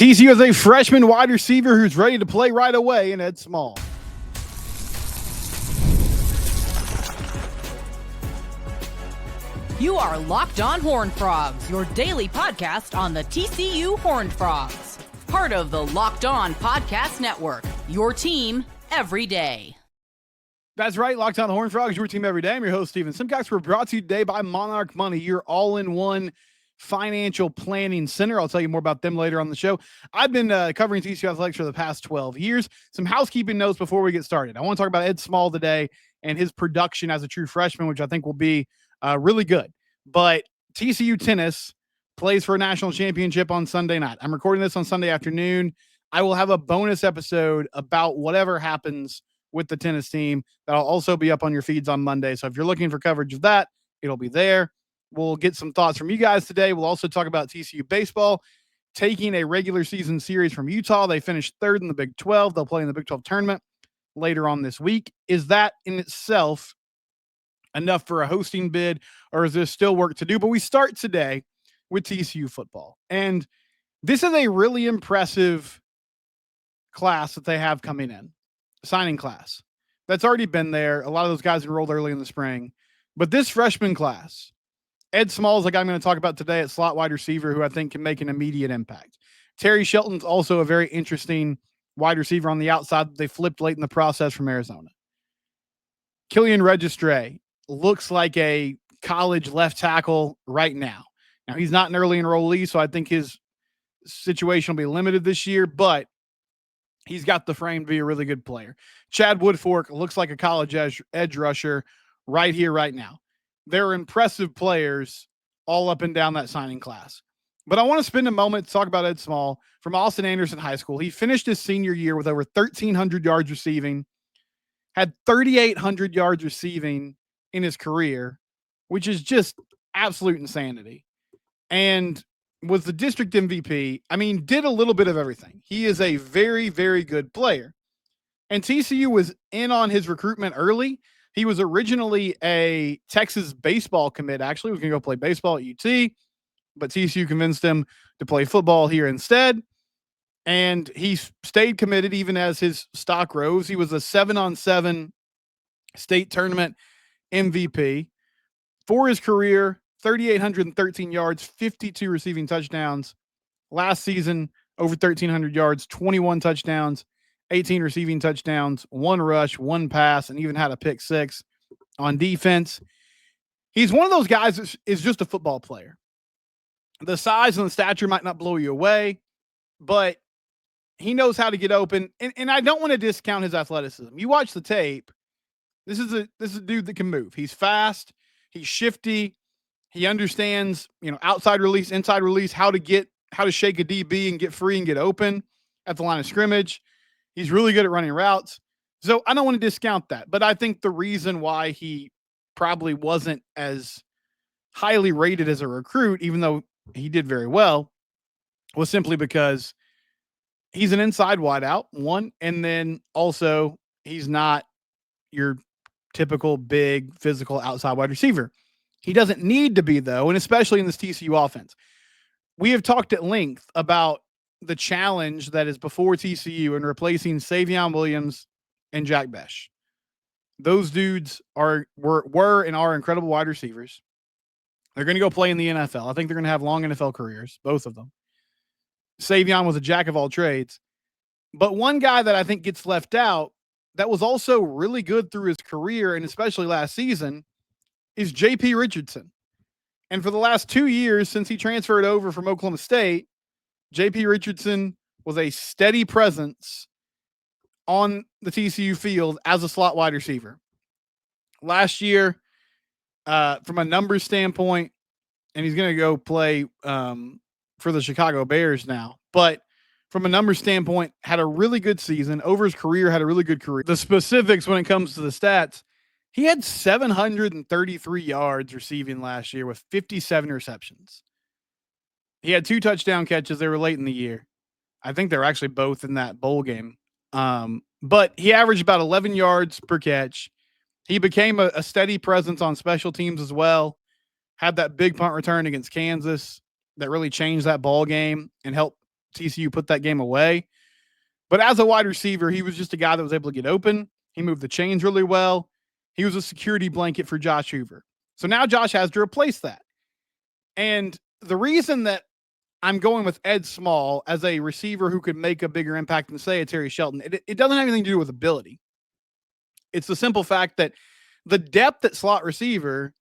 TCU has a freshman wide receiver who's ready to play right away in Ed Small. You are Locked On Horned Frogs, your daily podcast on the TCU Horned Frogs. Part of the Locked On Podcast Network, your team every day. That's right, Locked On Horned Frogs, your team every day. I'm your host, Steven Simcox. We're brought to you today by Monarch Money, your all-in-one financial planning center. I'll tell you more about them later on the show. I've been covering TCU athletics for the past 12 years. Some housekeeping notes before we get started. I want to talk about Ed Small today and his production as a true freshman, which I think will be really good. But TCU tennis plays for a national championship on Sunday night. I'm recording this on Sunday afternoon. I will have a bonus episode about whatever happens with the tennis team that'll also be up on your feeds on Monday. So if you're looking for coverage of that, it'll be there. We'll get some thoughts from you guys today. We'll also talk about TCU baseball taking a regular season series from Utah. They finished third in the Big 12. They'll play in the Big 12 tournament later on this week. Is that in itself enough for a hosting bid, or is there still work to do? But we start today with TCU football. And this is a really impressive class that they have coming in, signing class. That's already been there. A lot of those guys enrolled early in the spring. But this freshman class, Ed Small is the guy I'm going to talk about today at slot wide receiver, who I think can make an immediate impact. Terry Shelton's also a very interesting wide receiver on the outside that they flipped late in the process from Arizona. Killian Registre looks like a college left tackle right now. Now, he's not an early enrollee, so I think his situation will be limited this year, but he's got the frame to be a really good player. Chad Woodfork looks like a college edge rusher right here, right now. There are impressive players all up and down that signing class. But I want to spend a moment to talk about Ed Small from Austin Anderson High School. He finished his senior year with over 1,300 yards receiving, had 3,800 yards receiving in his career, which is just absolute insanity. And was the district MVP. I mean, did a little bit of everything. He is a very, very good player. And TCU was in on his recruitment early. He was originally a Texas baseball commit. Actually, he was going to go play baseball at UT, but TCU convinced him to play football here instead. And he stayed committed even as his stock rose. He was a 7-on-7 state tournament MVP for his career. 3,813 yards, 52 receiving touchdowns. Last season, over 1,300 yards, 21 touchdowns, 18 receiving touchdowns, 1 rush, 1 pass, and even had a pick 6 on defense. He's one of those guys that is just a football player. The size and the stature might not blow you away, but he knows how to get open. And I don't want to discount his athleticism. You watch the tape. This is a dude that can move. He's fast. He's shifty. He understands, outside release, inside release, how to shake a DB and get free and get open at the line of scrimmage. He's really good at running routes. So I don't want to discount that. But I think the reason why he probably wasn't as highly rated as a recruit, even though he did very well, was simply because he's an inside wideout, one, and then also he's not your typical big physical outside wide receiver. He doesn't need to be, though, and especially in this TCU offense. We have talked at length about the challenge that is before TCU in replacing Savion Williams and Jack Besh. Those dudes were and are incredible wide receivers. They're going to go play in the NFL. I think they're going to have long NFL careers, both of them. Savion was a jack of all trades. But one guy that I think gets left out that was also really good through his career, and especially last season, is J.P. Richardson. And for the last 2 years since he transferred over from Oklahoma State, J.P. Richardson was a steady presence on the TCU field as a slot wide receiver. Last year, from a numbers standpoint, and he's going to go play for the Chicago Bears now, but from a numbers standpoint, had a really good season. Over his career, had a really good career. The specifics when it comes to the stats, he had 733 yards receiving last year with 57 receptions. He had 2 touchdown catches. They were late in the year. I think they're actually both in that bowl game. But he averaged about 11 yards per catch. He became a steady presence on special teams as well. Had that big punt return against Kansas that really changed that ball game and helped TCU put that game away. But as a wide receiver, he was just a guy that was able to get open. He moved the chains really well. He was a security blanket for Josh Hoover. So now Josh has to replace that. And the reason that I'm going with Ed Small as a receiver who could make a bigger impact than, say, a Terry Shelton, it doesn't have anything to do with ability. It's the simple fact that the depth at slot receiver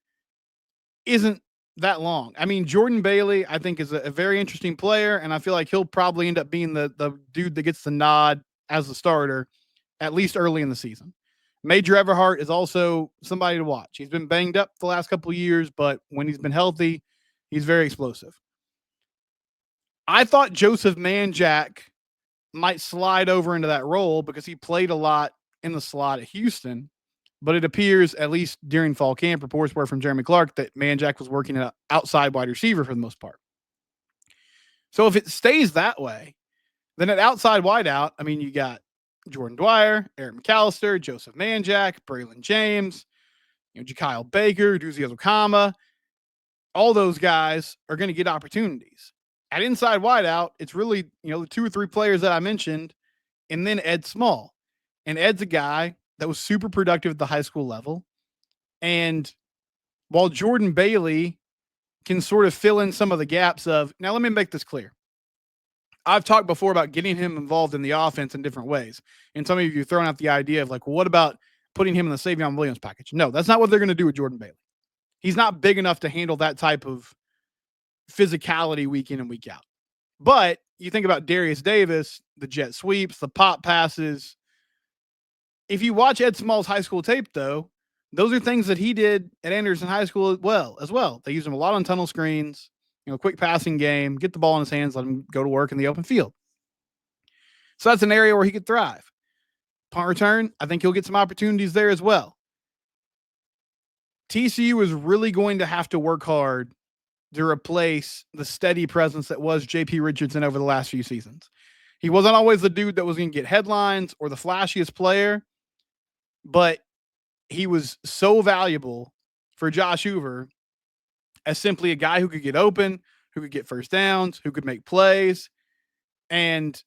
isn't that long. I mean, Jordan Bailey, I think, is a very interesting player, and I feel like he'll probably end up being the dude that gets the nod as the starter, at least early in the season. Major Everhart is also somebody to watch. He's been banged up the last couple of years, but when he's been healthy, he's very explosive. I thought Joseph Manjack might slide over into that role because he played a lot in the slot at Houston, but it appears, at least during fall camp, reports were from Jeremy Clark that Manjack was working an outside wide receiver for the most part. So if it stays that way, then at outside wideout, I mean, you got Jordan Dwyer, Eric McAllister, Joseph Manjack, Braylon James, Jakyle Baker, Duzi Okama. All those guys are going to get opportunities. At inside wideout, it's really, the 2 or 3 players that I mentioned, and then Ed Small. And Ed's a guy that was super productive at the high school level. And while Jordan Bailey can sort of fill in some of the gaps of, now let me make this clear. I've talked before about getting him involved in the offense in different ways. And some of you throwing out the idea of like, well, what about putting him in the Savion Williams package? No, that's not what they're going to do with Jordan Bailey. He's not big enough to handle that type of physicality week in and week out. But you think about Darius Davis, the jet sweeps, the pop passes. If you watch Ed Small's high school tape, though, those are things that he did at Anderson High School as well. They used him a lot on tunnel screens, quick passing game, get the ball in his hands, let him go to work in the open field. So that's an area where he could thrive. Punt return, I think he'll get some opportunities there as well. TCU is really going to have to work hard to replace the steady presence that was JP Richardson over the last few seasons. He wasn't always the dude that was going to get headlines or the flashiest player, but he was so valuable for Josh Hoover as simply a guy who could get open, who could get first downs, who could make plays. And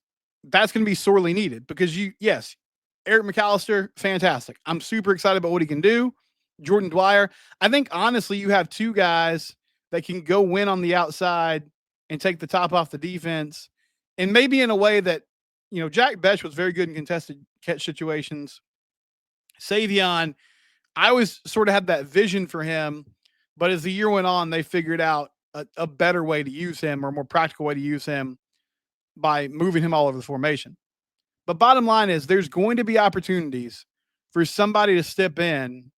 that's going to be sorely needed because Eric McAllister, fantastic. I'm super excited about what he can do. Jordan Dwyer. I think honestly, you have 2 guys that can go win on the outside and take the top off the defense. And maybe in a way that, Jack Besh was very good in contested catch situations. Savion, I always sort of had that vision for him, but as the year went on, they figured out a better way to use him or a more practical way to use him by moving him all over the formation. But bottom line is there's going to be opportunities for somebody to step in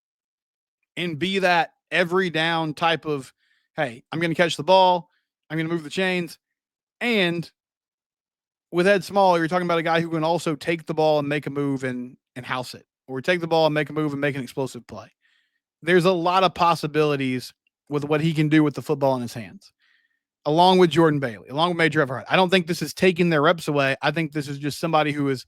and be that every down type of, hey, I'm going to catch the ball, I'm going to move the chains. And with Ed Small, you're talking about a guy who can also take the ball and make a move and house it, or take the ball and make a move and make an explosive play. There's a lot of possibilities with what he can do with the football in his hands, along with Jordan Bailey, along with Major Everhart. I don't think this is taking their reps away. I think this is just somebody who has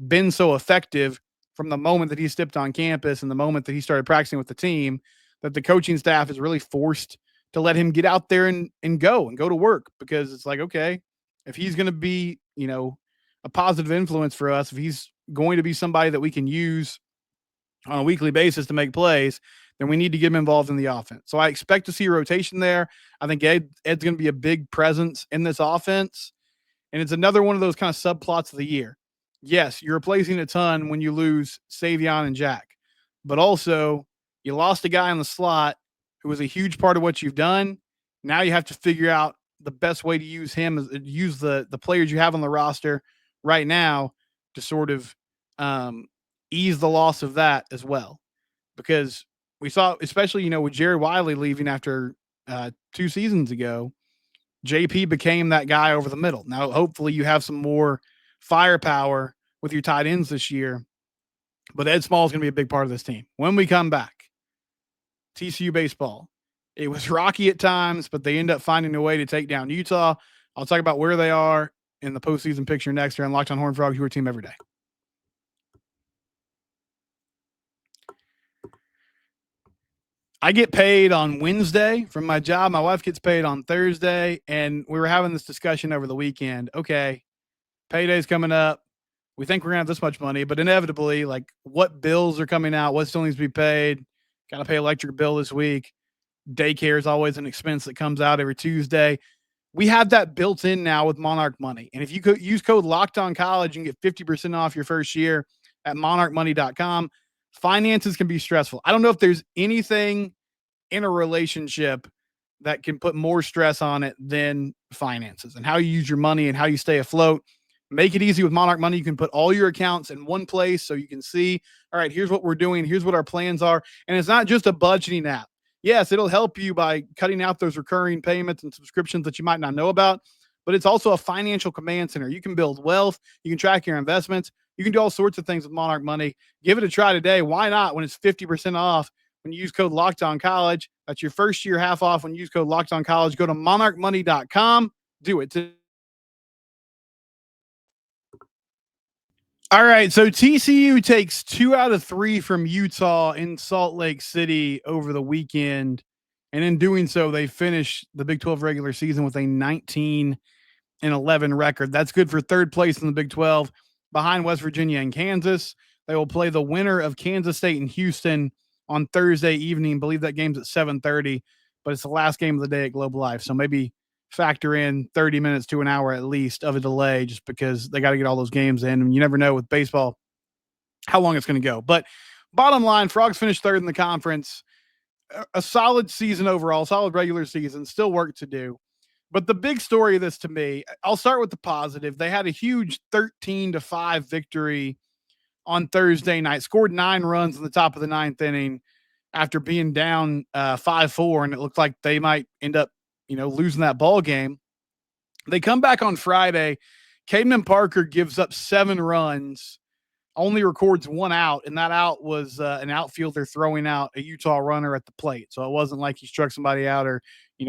been so effective from the moment that he stepped on campus and the moment that he started practicing with the team that the coaching staff is really forced to let him get out there and go to work, because it's like, okay, if he's going to be, a positive influence for us, if he's going to be somebody that we can use on a weekly basis to make plays, then we need to get him involved in the offense. So I expect to see a rotation there. I think Ed's going to be a big presence in this offense. And it's another one of those kind of subplots of the year. Yes, you're replacing a ton when you lose Savion and Jack, but also you lost a guy in the slot who was a huge part of what you've done. Now you have to figure out the best way to use him, is use the players you have on the roster right now to sort of ease the loss of that as well. Because we saw, especially, with Jared Wiley leaving after 2 seasons ago, JP became that guy over the middle. Now, hopefully you have some more firepower with your tight ends this year, but Ed Small is going to be a big part of this team. When we come back, TCU baseball. It was rocky at times, but they end up finding a way to take down Utah. I'll talk about where they are in the postseason picture next here on Locked on Horned Frogs, your team every day. I get paid on Wednesday from my job. My wife gets paid on Thursday, and we were having this discussion over the weekend. Okay, Payday's coming up. We think we're gonna have this much money, but inevitably, like what bills are coming out, what still needs to be paid. Got to pay electric bill this week. Daycare is always an expense that comes out every Tuesday. We have that built in now with Monarch Money. And if you could use code Locked On College, you can get 50% off your first year at monarchmoney.com. Finances can be stressful. I don't know if there's anything in a relationship that can put more stress on it than finances and how you use your money and how you stay afloat. Make it easy with Monarch Money. You can put all your accounts in one place so you can see, all right, here's what we're doing, here's what our plans are. And it's not just a budgeting app. Yes, it'll help you by cutting out those recurring payments and subscriptions that you might not know about, but it's also a financial command center. You can build wealth, you can track your investments, you can do all sorts of things with Monarch Money. Give it a try today. Why not when it's 50% off when you use code Locked On College? That's your first year half off when you use code Locked On College. Go to monarchmoney.com. Do it today. All right, so TCU takes 2 out of 3 from Utah in Salt Lake City over the weekend, and in doing so, they finish the Big 12 regular season with a 19-11 record. That's good for third place in the Big 12, behind West Virginia and Kansas. They will play the winner of Kansas State and Houston on Thursday evening. I believe that game's at 7:30, but it's the last game of the day at Globe Life, so maybe factor in 30 minutes to an hour at least of a delay just because they got to get all those games in. And you never know with baseball how long it's going to go. But bottom line, Frogs finished third in the conference. A solid season overall, solid regular season, still work to do. But the big story of this to me, I'll start with the positive. They had a huge 13-5 victory on Thursday night, scored 9 runs in the top of the 9th inning after being down 5-4, and it looked like they might end up losing that ball game. They come back on Friday. Caden Parker gives up 7 runs, only records 1 out, and that out was an outfielder throwing out a Utah runner at the plate. So it wasn't like he struck somebody out or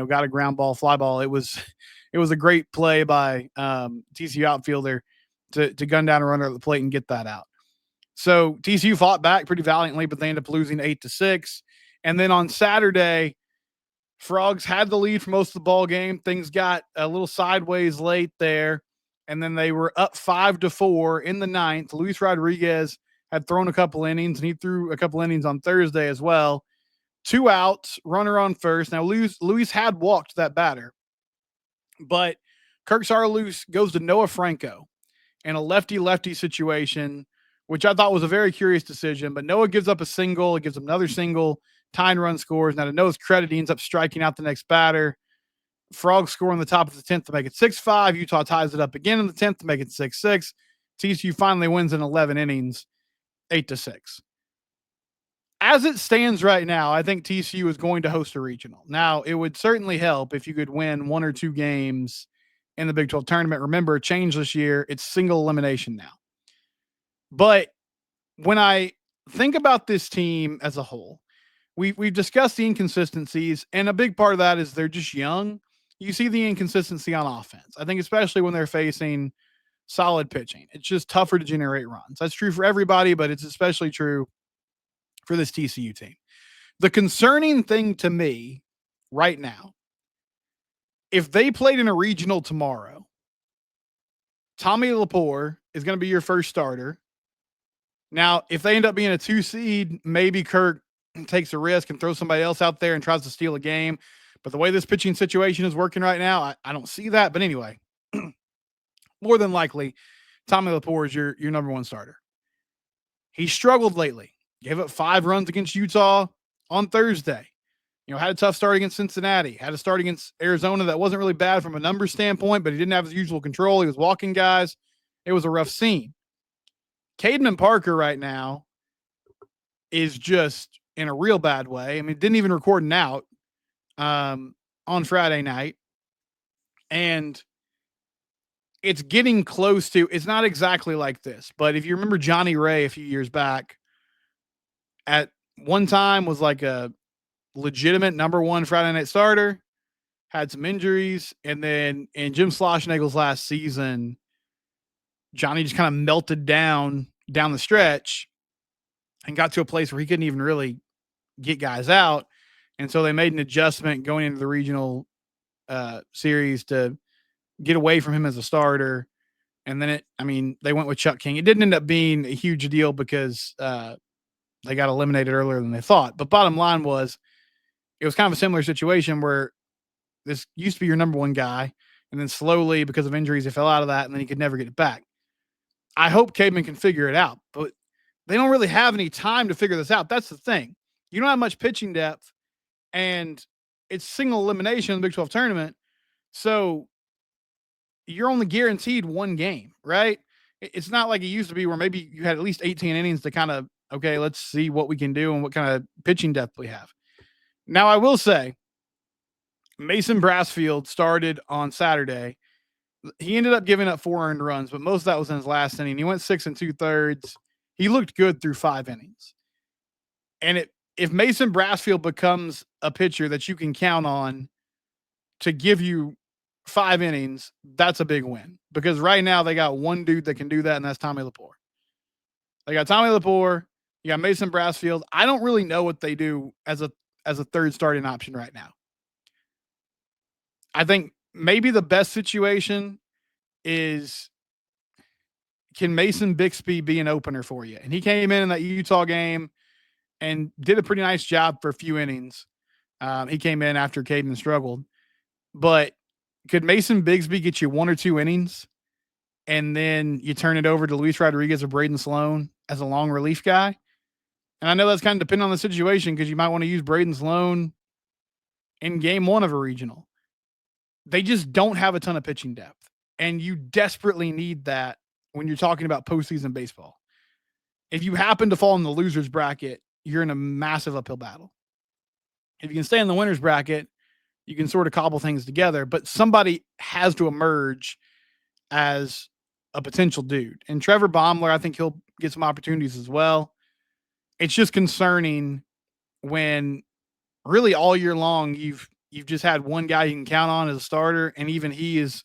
got a ground ball, fly ball. It was a great play by TCU outfielder to gun down a runner at the plate and get that out. So TCU fought back pretty valiantly, but they ended up losing 8-6. And then on Saturday, Frogs had the lead for most of the ball game. Things got a little sideways late there, and then they were up 5-4 in the 9th. Luis Rodriguez had thrown a couple innings, and he threw a couple innings on Thursday as well. 2 outs, runner on first. Now, Luis had walked that batter, but Kirk Saarloos goes to Noah Franco in a lefty-lefty situation, which I thought was a very curious decision. But Noah gives up a single. It gives him another single. Tyne run scores. Now, to Noah's credit, he ends up striking out the next batter. Frogs score in the top of the 10th to make it 6-5. Utah ties it up again in the 10th to make it 6-6. TCU finally wins in 11 innings, 8-6. As it stands right now, I think TCU is going to host a regional. Now, it would certainly help if you could win 1 or 2 games in the Big 12 tournament. Remember, change this year. It's single elimination now. But when I think about this team as a whole, we've discussed the inconsistencies, and a big part of that is they're just young. You see the inconsistency on offense. I think especially when they're facing solid pitching. It's just tougher to generate runs. That's true for everybody, but it's especially true for this TCU team. The concerning thing to me right now, if they played in a regional tomorrow, Tommy Lepore is going to be your first starter. Now, if they end up being a 2 seed, maybe Kirk takes a risk and throws somebody else out there and tries to steal a game. But the way this pitching situation is working right now, I don't see that. But anyway, more than likely, Tommy Lepore is your number 1 starter. He struggled lately. Gave up 5 runs against Utah on Thursday. Had a tough start against Cincinnati. Had a start against Arizona that wasn't really bad from a numbers standpoint, but he didn't have his usual control. He was walking guys. It was a rough scene. Caden Parker right now is just in a real bad way. I mean, didn't even record an out on Friday night. And it's getting close to, it's not exactly like this, but if you remember Johnny Ray a few years back, at one time was like a legitimate number 1 Friday night starter, had some injuries, and then in Jim Schlossnagle's last season, Johnny just kind of melted down the stretch and got to a place where he couldn't even really get guys out. And so they made an adjustment going into the regional series to get away from him as a starter And then they went with Chuck King. It didn't end up being a huge deal because they got eliminated earlier than they thought. But bottom line was, it was kind of a similar situation where this used to be your number one guy, and then slowly, because of injuries, he fell out of that, and then he could never get it back. I hope Cademan can figure it out, but they don't really have any time to figure this out. That's the thing. You don't have much pitching depth, and it's single elimination in the Big 12 tournament. So you're only guaranteed one game, right? It's not like it used to be where maybe you had at least 18 innings to kind of, okay, let's see what we can do and what kind of pitching depth we have. Now, I will say, Mason Brassfield started on Saturday. He ended up giving up 4 earned runs, but most of that was in his last inning. He went 6 2/3. He looked good through 5 innings. And if Mason Brassfield becomes a pitcher that you can count on to give you 5 innings, that's a big win. Because right now they got one dude that can do that, and that's Tommy Lepore. They got Tommy Lepore. You got Mason Brassfield. I don't really know what they do as a third starting option right now. I think maybe the best situation is, can Mason Bixby be an opener for you? And he came in that Utah game and did a pretty nice job for a few innings. He came in after Caden struggled. But could Mason Bixby get you 1 or 2 innings and then you turn it over to Luis Rodriguez or Braden Sloan as a long relief guy? And I know that's kind of dependent on the situation, because you might want to use Braden Sloan in game 1 of a regional. They just don't have a ton of pitching depth, and you desperately need that when you're talking about postseason baseball. If you happen to fall in the loser's bracket, you're in a massive uphill battle. If you can stay in the winner's bracket, you can sort of cobble things together, but somebody has to emerge as a potential dude. And Trevor Baumler, I think he'll get some opportunities as well. It's just concerning when really all year long you've just had one guy you can count on as a starter, and even he is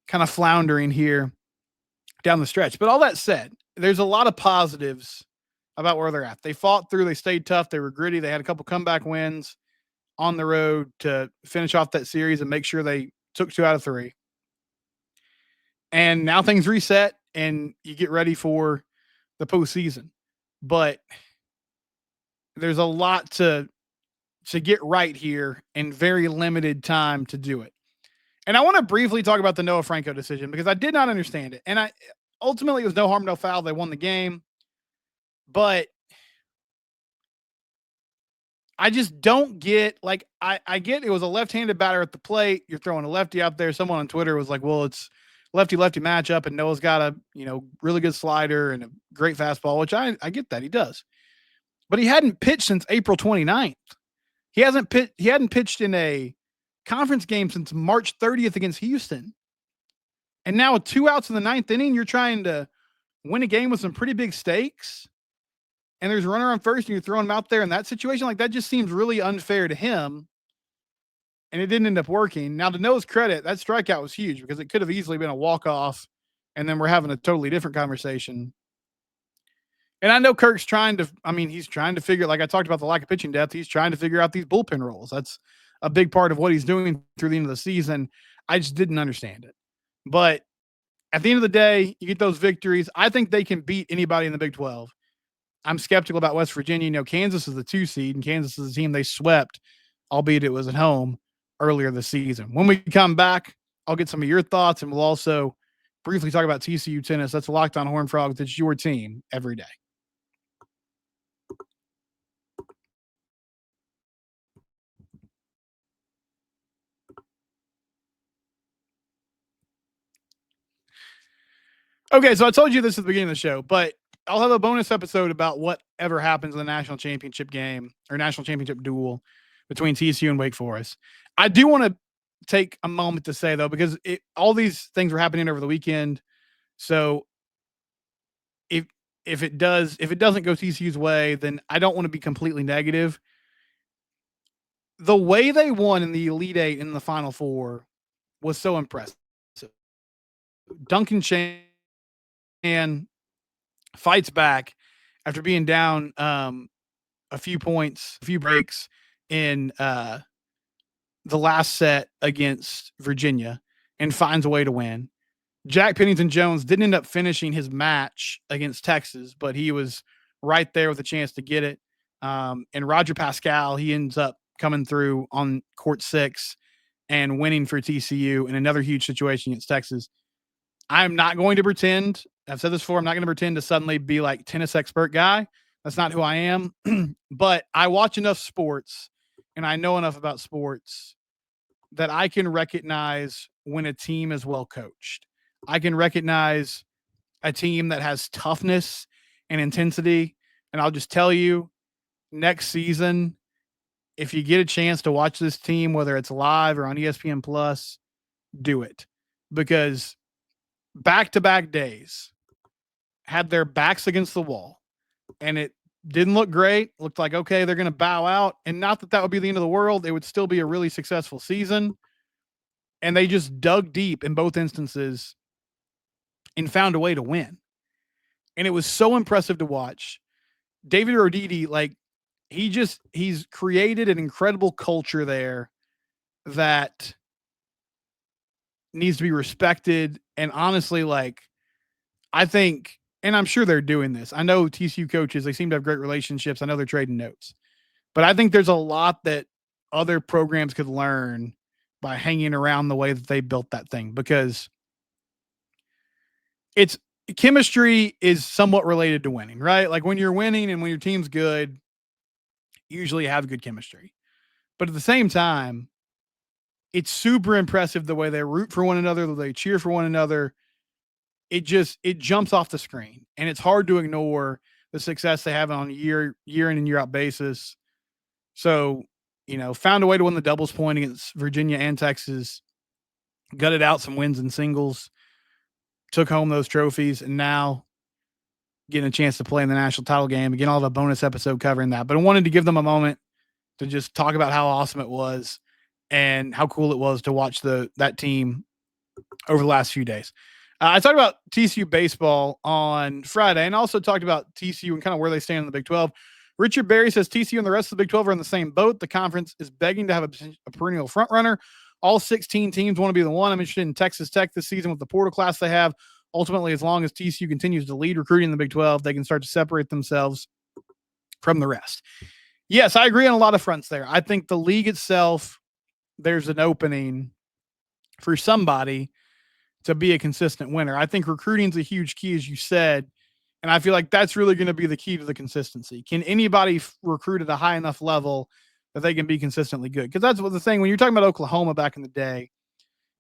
kind of floundering here down the stretch. But all that said, there's a lot of positives about where they're at. They fought through, they stayed tough, they were gritty, they had a couple comeback wins on the road to finish off that series and make sure they took 2 out of 3. And now things reset and you get ready for the postseason. But there's a lot to get right here in very limited time to do it. And I want to briefly talk about the Noah Franco decision, because I did not understand it. And ultimately it was no harm, no foul. They won the game. But I just don't get, like, I get it was a left-handed batter at the plate. You're throwing a lefty out there. Someone on Twitter was like, well, it's lefty-lefty matchup, and Noah's got a, really good slider and a great fastball, which I get that. He does. But he hadn't pitched since April 29th. He hadn't pitched in a conference game since March 30th against Houston. And now with 2 outs in the 9th inning, you're trying to win a game with some pretty big stakes. And there's a runner on first and you're throwing him out there in that situation. Like, that just seems really unfair to him. And it didn't end up working. Now, to Noah's credit, that strikeout was huge, because it could have easily been a walk-off, and then we're having a totally different conversation. And I know Kirk's he's trying to figure, like I talked about the lack of pitching depth, he's trying to figure out these bullpen roles. That's a big part of what he's doing through the end of the season. I just didn't understand it. But at the end of the day, you get those victories. I think they can beat anybody in the Big 12. I'm skeptical about West Virginia. Kansas is the 2 seed, and Kansas is a team they swept, albeit it was at home earlier this season. When we come back, I'll get some of your thoughts, and we'll also briefly talk about TCU tennis. That's Locked On Horned Frogs. It's your team every day. Okay, so I told you this at the beginning of the show, but I'll have a bonus episode about whatever happens in the national championship game or national championship duel between TCU and Wake Forest. I do want to take a moment to say, though, because all these things were happening over the weekend. So if it doesn't go TCU's way, then I don't want to be completely negative. The way they won in the Elite Eight and in the Final Four was so impressive. Duncan Chan fights back after being down a few breaks in the last set against Virginia, and finds a way to win. Jack Pennington-Jones didn't end up finishing his match against Texas, but he was right there with a chance to get it. And Roger Pascal, he ends up coming through on court 6 and winning for TCU in another huge situation against Texas. I'm not going to pretend, I've said this before, I'm not going to pretend to suddenly be like tennis expert guy. That's not who I am. But I watch enough sports and I know enough about sports that I can recognize when a team is well coached. I can recognize a team that has toughness and intensity. And I'll just tell you, next season, if you get a chance to watch this team, whether it's live or on ESPN Plus, do it. Because back-to-back days had their backs against the wall, and it didn't look great. Looked like, okay, they're going to bow out. And not that that would be the end of the world. It would still be a really successful season. And they just dug deep in both instances and found a way to win. And it was so impressive to watch. David Roditi, like, he's created an incredible culture there that needs to be respected. And honestly, like, I think, and I'm sure they're doing this. I know TCU coaches, they seem to have great relationships. I know they're trading notes. But I think there's a lot that other programs could learn by hanging around the way that they built that thing, because it's chemistry is somewhat related to winning, right? Like when you're winning and when your team's good, you usually have good chemistry. But at the same time, it's super impressive the way they root for one another, the way they cheer for one another. It jumps off the screen, and it's hard to ignore the success they have on a year in and year out basis. So, found a way to win the doubles point against Virginia and Texas, gutted out some wins in singles, took home those trophies, and now getting a chance to play in the national title game. Again, I'll have a bonus episode covering that. But I wanted to give them a moment to just talk about how awesome it was and how cool it was to watch that team over the last few days. I talked about TCU baseball on Friday and also talked about TCU and kind of where they stand in the Big 12. Richard Berry says TCU and the rest of the Big 12 are in the same boat. The conference is begging to have a perennial front runner. All 16 teams want to be the one. I'm interested in Texas Tech this season with the portal class they have. Ultimately, as long as TCU continues to lead recruiting in the Big 12, they can start to separate themselves from the rest. Yes, I agree on a lot of fronts there. I think the league itself, there's an opening for somebody to be a consistent winner. I think recruiting is a huge key, as you said, and I feel like that's really going to be the key to the consistency. Can anybody recruit at a high enough level that they can be consistently good? Because that's what the thing, when you're talking about Oklahoma back in the day,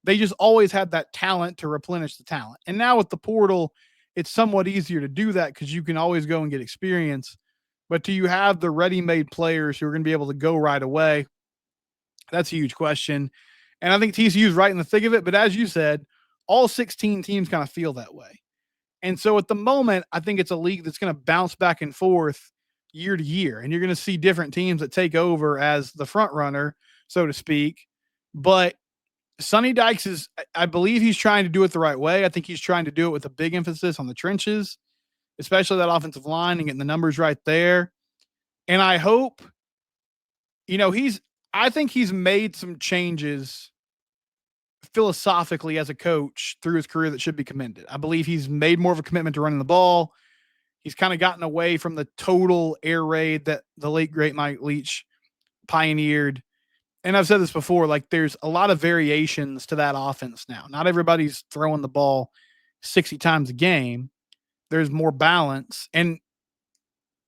they just always had that talent to replenish the talent. And now with the portal, it's somewhat easier to do that because you can always go and get experience. But do you have the ready-made players who are going to be able to go right away? That's a huge question. And I think TCU is right in the thick of it. But as you said, all 16 teams kind of feel that way. And so at the moment, I think it's a league that's going to bounce back and forth year to year. And you're going to see different teams that take over as the front runner, so to speak. But Sonny Dykes I believe he's trying to do it the right way. I think he's trying to do it with a big emphasis on the trenches, especially that offensive line and getting the numbers right there. And I hope, I think he's made some changes philosophically as a coach through his career that should be commended. I believe he's made more of a commitment to running the ball. He's kind of gotten away from the total air raid that the late great Mike Leach pioneered. And I've said this before, like there's a lot of variations to that offense now. Not everybody's throwing the ball 60 times a game. There's more balance, and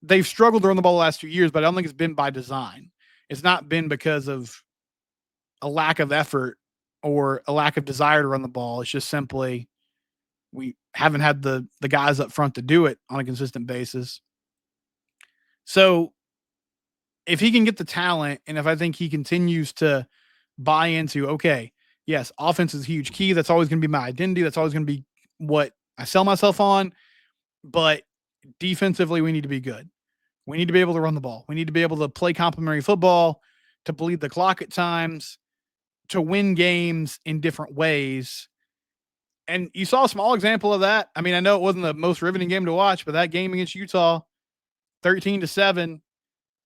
they've struggled to run the ball the last 2 years, but I don't think it's been by design. It's not been because of a lack of effort or a lack of desire to run the ball. It's just simply we haven't had the guys up front to do it on a consistent basis. So if he can get the talent, and if I think he continues to buy into, okay, yes, offense is a huge key. That's always going to be my identity. That's always going to be what I sell myself on. But defensively, we need to be good. We need to be able to run the ball. We need to be able to play complementary football, to bleed the clock at times, to win games in different ways. And you saw a small example of that. I mean, I know it wasn't the most riveting game to watch, but that game against Utah, 13-7,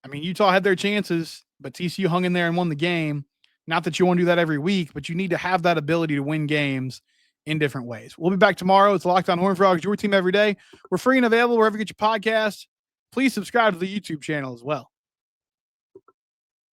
I mean, Utah had their chances, but TCU hung in there and won the game. Not that you want to do that every week, but you need to have that ability to win games in different ways. We'll be back tomorrow. It's Locked On Horned Frogs, your team every day. We're free and available wherever you get your podcasts. Please subscribe to the YouTube channel as well.